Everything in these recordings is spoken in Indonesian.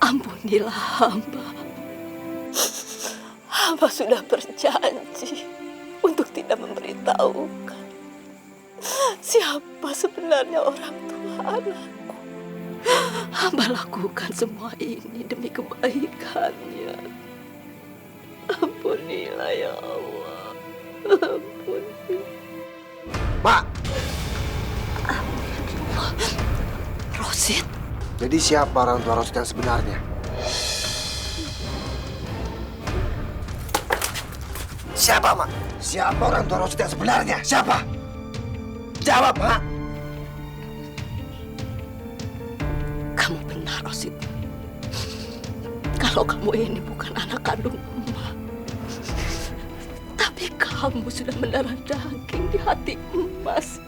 Ampunilah hamba. Hamba sudah berjanji untuk tidak memberitahukan siapa sebenarnya orang tua anakku. Hamba lakukan semua ini demi kebaikannya. Ampunilah ya Allah. Ampuni. Mak! Rosid. Jadi siapa orang tua Rosid yang sebenarnya? Siapa, Mak? Siapa orang tua Rosid yang sebenarnya? Siapa? Jawab, Mak! Kamu benar, Rosid. Kalau kamu ini bukan anak kandung emak, tapi kamu sudah mendarah daging di hati emas.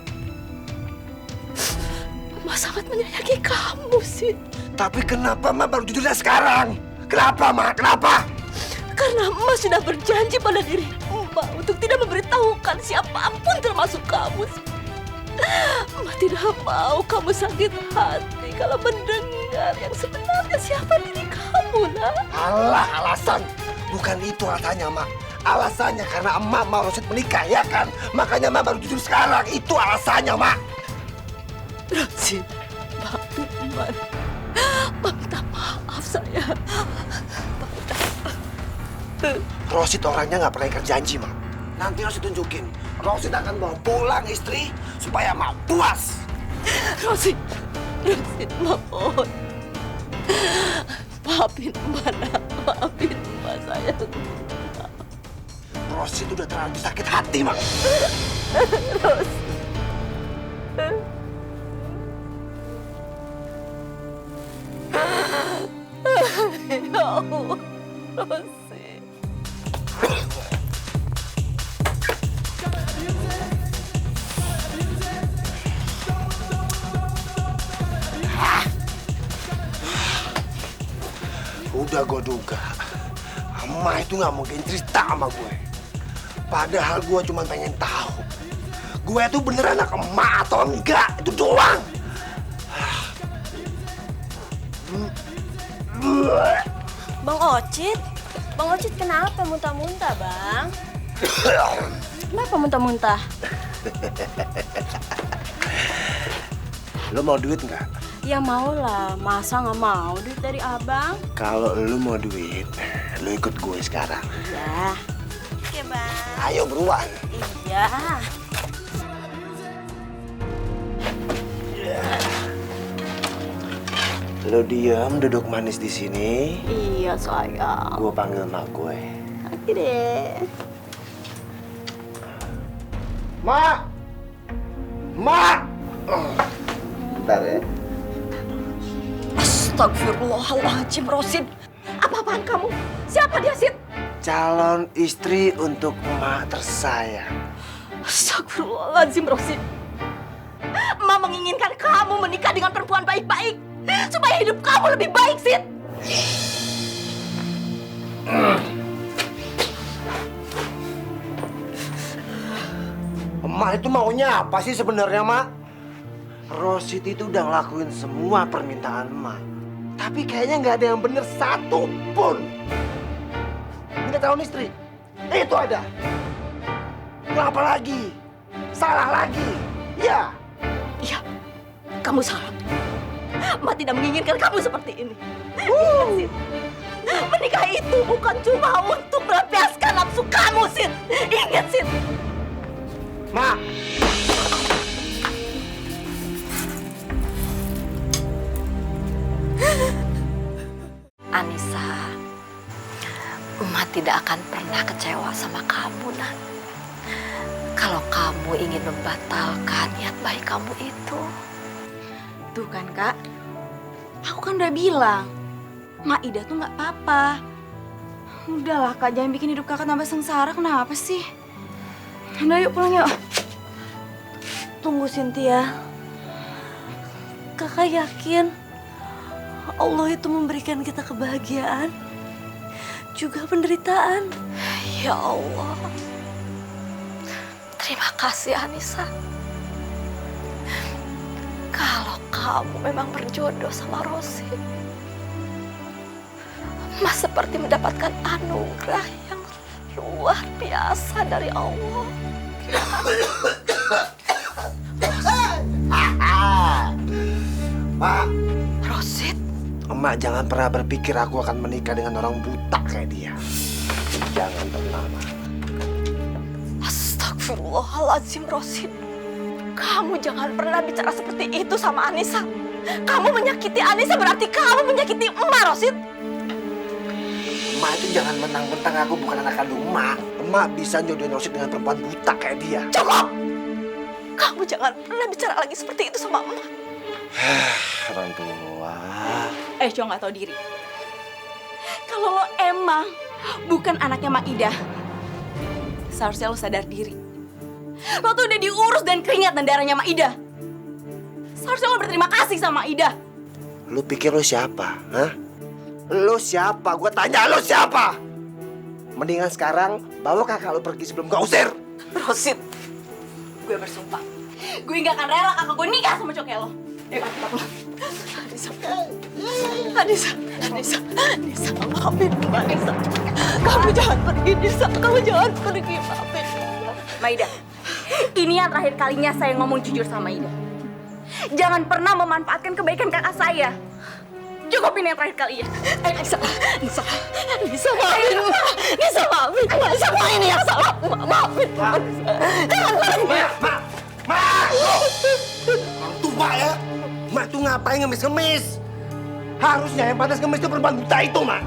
Emas sangat menyayangi kamu, Sid. Tapi kenapa Mak baru jujurnya sekarang? Kenapa, Mak? Kenapa? Karena emas sudah berjanji pada diri emak untuk tidak memberitahukan siapapun termasuk kamu, Sid. Emak tidak mau kamu sakit hati kalau mendengar yang sebenarnya siapa diri kamu, nak. Alah, alasan. Bukan itu alasannya, Mak. Alasannya karena emak mau Rosid menikah, ya kan? Makanya Mak baru jujur sekarang. Itu alasannya, Mak. Rosid, maafin emak. Minta maaf saya. Rosid orangnya nggak pernah ingkar janji, Mak. Nanti Rosid tunjukin. Rosid akan bawa pulang istri supaya Mak puas. Rosid, mohon. Maafin emak, nak. Maafin emak, sayang. Rosid udah terlalu sakit hati, Mak. Rosid. Ya Allah, Rosid. Udah gue duga, emak itu nggak mungkin cerita sama gue. Padahal gue cuma pengen tahu, gue itu beneran anak emak atau enggak, itu doang. Bang Ocit kenapa muntah-muntah, Bang? Kenapa muntah-muntah? Lo mau duit nggak? Ya mau lah, masa nggak mau duit dari abang? Kalau lo mau duit, lo ikut gue sekarang. Ya. Oke, Bang. Ayo beruan. Iya. Lo diam duduk manis di sini. Iya, sayang. Gue panggil mak gue. Oke deh. Mak! Mak! Bentar ya. Astagfirullahaladzim, Rosid. Apa-apaan kamu? Siapa dia, Sid? Calon istri untuk emak tersayang. Astagfirullahaladzim, Rosid. Emak menginginkan kamu menikah dengan perempuan baik-baik supaya hidup kamu lebih baik, Sid. Emak itu maunya apa sih sebenarnya, Mak? Rosid itu udah ngelakuin semua permintaan emak. Tapi kayaknya nggak ada yang bener satu pun. Minta calon istri, itu ada. Kenapa lagi? Salah lagi. Ya. Iya, kamu salah. Emak tidak menginginkan kamu seperti ini. Sid, menikah itu bukan cuma untuk melampiaskan nafsu kamu, Sid. Ingat, Sid. Mak. Anissa, emak tidak akan pernah kecewa sama kamu, Nak. Kalau kamu ingin membatalkan niat baik kamu itu. Tuh kan, Kak. Aku kan udah bilang, Mak Ida tuh nggak apa-apa. Udahlah, Kak. Jangan bikin hidup Kakak tambah sengsara. Kenapa sih? Udah, yuk pulang yuk. Tunggu, Cynthia. Kakak yakin Allah itu memberikan kita kebahagiaan, juga penderitaan. Ya Allah. Terima kasih, Anissa. Kalau kamu memang berjodoh sama Rosid, Mas seperti mendapatkan anugerah yang luar biasa dari Allah. Mak, Rosid, emak jangan pernah berpikir aku akan menikah dengan orang buta kayak dia. Jangan pernah, Mak. Astagfirullahaladzim, Rosid. Kamu jangan pernah bicara seperti itu sama Anissa. Kamu menyakiti Anissa berarti kamu menyakiti emak, Rosid. Emak itu jangan mentang-mentang aku bukan anak kandung emak. Emak bisa jodohin Rosid dengan perempuan buta kayak dia. Cukup! Kamu jangan pernah bicara lagi seperti itu sama emak. Orang tua. Cowok nggak tahu diri. Kalau lo emang bukan anaknya Mak Ida, seharusnya lo sadar diri. Lo tuh udah diurus dan keringat dan darahnya Mak Ida. Seharusnya lo berterima kasih sama Mak Ida. Lu pikir lu siapa? Hah? Lu siapa? Gua tanya lu siapa? Mendingan sekarang bawa kakak lu pergi sebelum gua usir. Rosid, gue bersumpah, gue nggak akan rela kakak gue nikah sama cowok kayak lo. Ayo kita pulang. Anissa, maafin Mbak Anissa. Kamu jangan pergi, Nisa. Kamu jangan pergi, maafin. Maida, ini yang terakhir kalinya saya ngomong jujur sama Ida. Jangan pernah memanfaatkan kebaikan kakak saya. Cukup ini yang terakhir kali ya. Nisa, maafin. Nisa, maafin. Semua ini yang salah. Maafin. Jangan pergi. Mak! Orang tua ya. Mak tuh ngapain ngemis-ngemis? Harusnya yang pantas ngemis itu perempuan buta itu, Mak.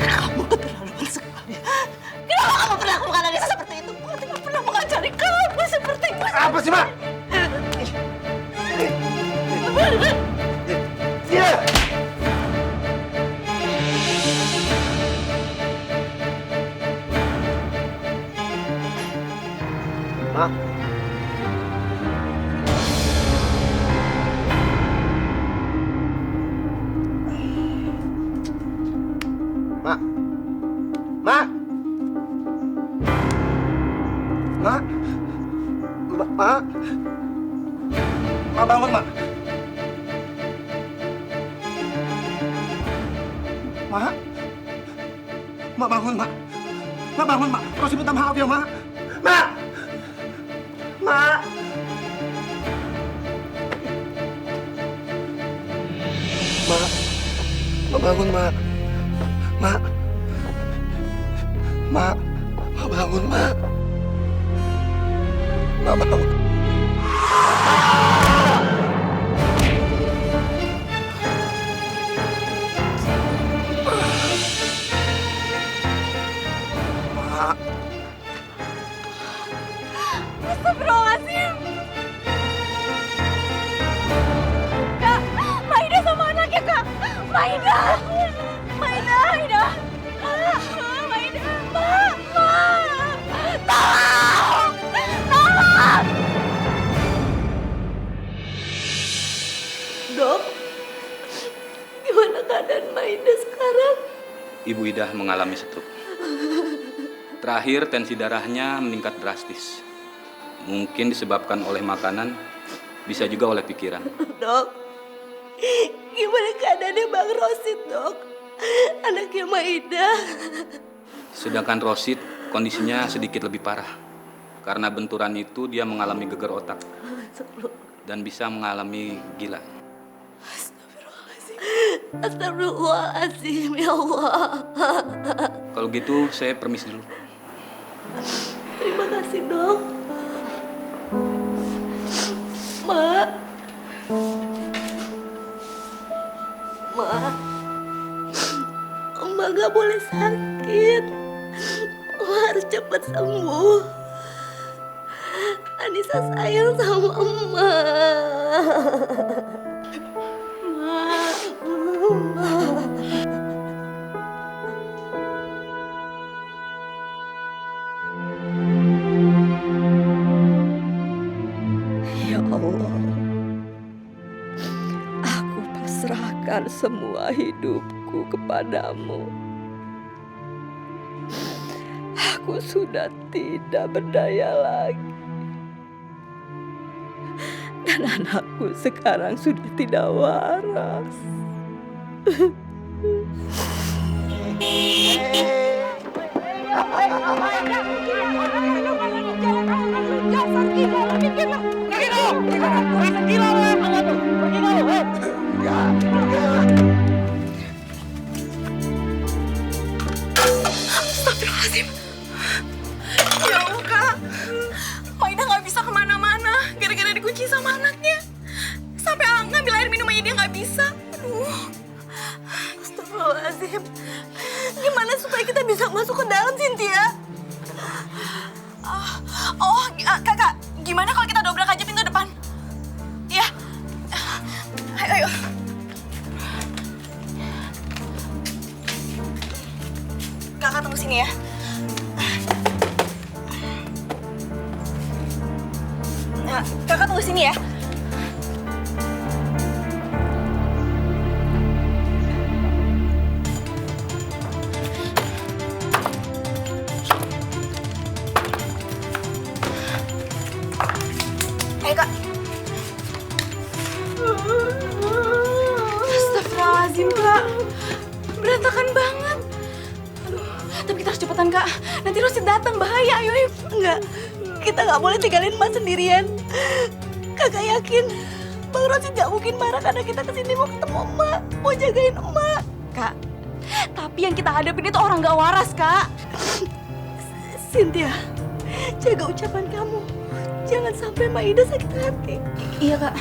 Kamu keterlaluan sekali. Kenapa kamu perlakukan Anissa seperti itu? Aku tidak pernah mengajari kamu seperti itu. Apa sih, Mak? Iya. Mak. Mak. Mak. Mak. Mak. Mak bangun, Mak. Mak. Mak bangun, Mak. Mak bangun, Mak. Rosi minta maaf ya, Mak. Mak. Mak. Mak. Mak bangun, Mak. Mak. Mak. Mak bangun, Mak. Mak bangun. Mak. Astagfirullahaladzim. Kak, Maida sama anaknya, Kak. Maida. Maida. Tolong. Dok, gimana keadaan Maida sekarang? Ibu Ida mengalami stroke. Terakhir tensi darahnya meningkat drastis. Mungkin disebabkan oleh makanan, bisa juga oleh pikiran. Dok, gimana keadaannya Bang Rosid, Dok? Anaknya Maida. Sedangkan Rosid kondisinya sedikit lebih parah. Karena benturan itu dia mengalami geger otak dan bisa mengalami gila. Astagfirullahaladzim, ya Allah. Kalau gitu saya permisi dulu. Terima kasih, Dok. Mak. Mak gak boleh sakit. Mak harus cepat sembuh. Anissa sayang sama emak. Ya Allah, aku pasrahkan semua hidupku kepadamu. Aku sudah tidak berdaya lagi. Dan anakku sekarang sudah tidak waras. Astagfirullahaladzim. Ya Allah, Kak. Maida nggak bisa kemana-mana gara-gara dikunci sama anaknya. Sampai ngambil air minum aja dia nggak bisa. Aduh. Astagfirullahaladzim. Gimana supaya kita bisa masuk ke dalam, Cynthia? Kakak, gimana kalau kita dobrak aja pintu depan? Iya. Ayo. Kakak tunggu sini ya. Kakak tunggu sini ya. Ayo, Kak. Astagfirullahaladzim, Kak. Berantakan banget. Aduh, tapi kita harus cepetan, Kak. Nanti Rosid datang, bahaya. Ayo. Enggak, kita nggak boleh tinggalin Emak sendirian. Kakak yakin Bang Rosid nggak mungkin marah karena kita kesini mau ketemu Emak, mau jagain Emak. Kak, tapi yang kita hadapin itu orang gak waras, Kak. Cynthia, jaga ucapan kamu. Jangan sampai Mak Ida sakit hati. Iya, Kak.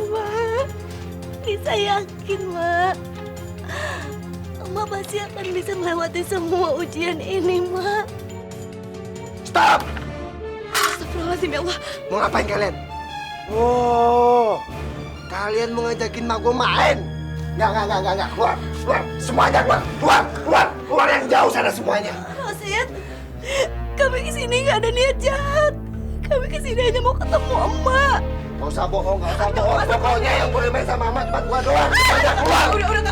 Mak. Bisa yakin, Mak. Mak pasti akan bisa melewati semua ujian ini, Mak. Stop! Astagfirullahaladzim, ya Allah. Mau ngapain kalian? Oh, kalian mau ngajakin mak gue main? Enggak. Keluar. Semuanya keluar yang jauh sana semuanya. Rosid, kami kesini nggak ada niat jahat. Kami kesini hanya mau ketemu Emak. Gak usah bohong. Pokoknya yang boleh main sama Mama cuma gua doang. Semuanya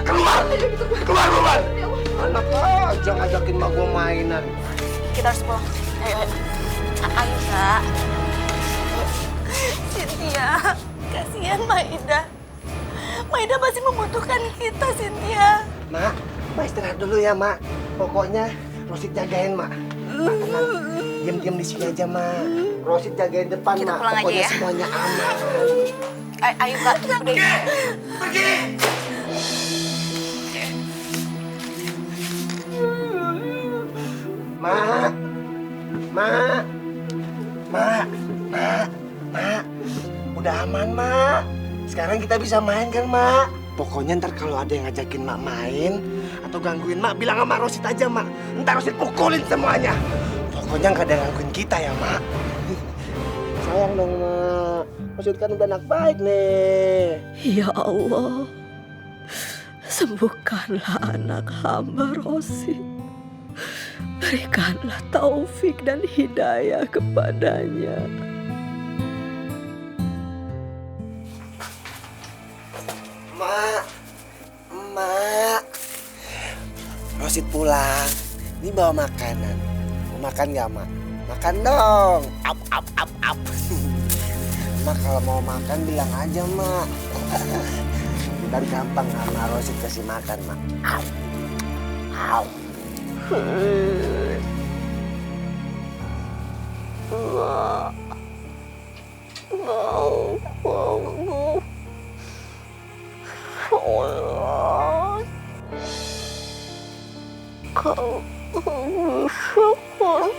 keluar. Keluar. Anak aja ngajakin mak gua mainan. Kita harus pulang. Ayo, Kak. Cynthia, kasihan Maida. Maida masih membutuhkan kita, Cynthia. Mak istirahat dulu ya, Mak. Pokoknya Rosid jagain, Mak. Tenang. Diam di sini aja, Mak. Rosid jagain depan, Kita Mak. pulang aja Pokoknya ya. semuanya aman. Ayo, Kak. Pergi! Mak. Udah aman, Mak. Sekarang kita bisa main kan, Mak? Pokoknya ntar kalau ada yang ngajakin Mak main atau gangguin Mak, bilang sama Rosid aja, Mak. Ntar Rosid pukulin semuanya. Pokoknya nggak ada yang gangguin kita ya, Mak. Sayang dong, Mak. Rosid kan udah anak baik nih. Ya Allah, sembuhkanlah anak hamba Rosid. Berikanlah taufik dan hidayah kepadanya. Mak. Rosid pulang. Ini bawa makanan. Mau makan nggak, Mak? Makan dong. Up. Mak kalau mau makan bilang aja, Mak. Dan gampang sama Rosid kasih makan, Mak. Au. Kau bisa kan?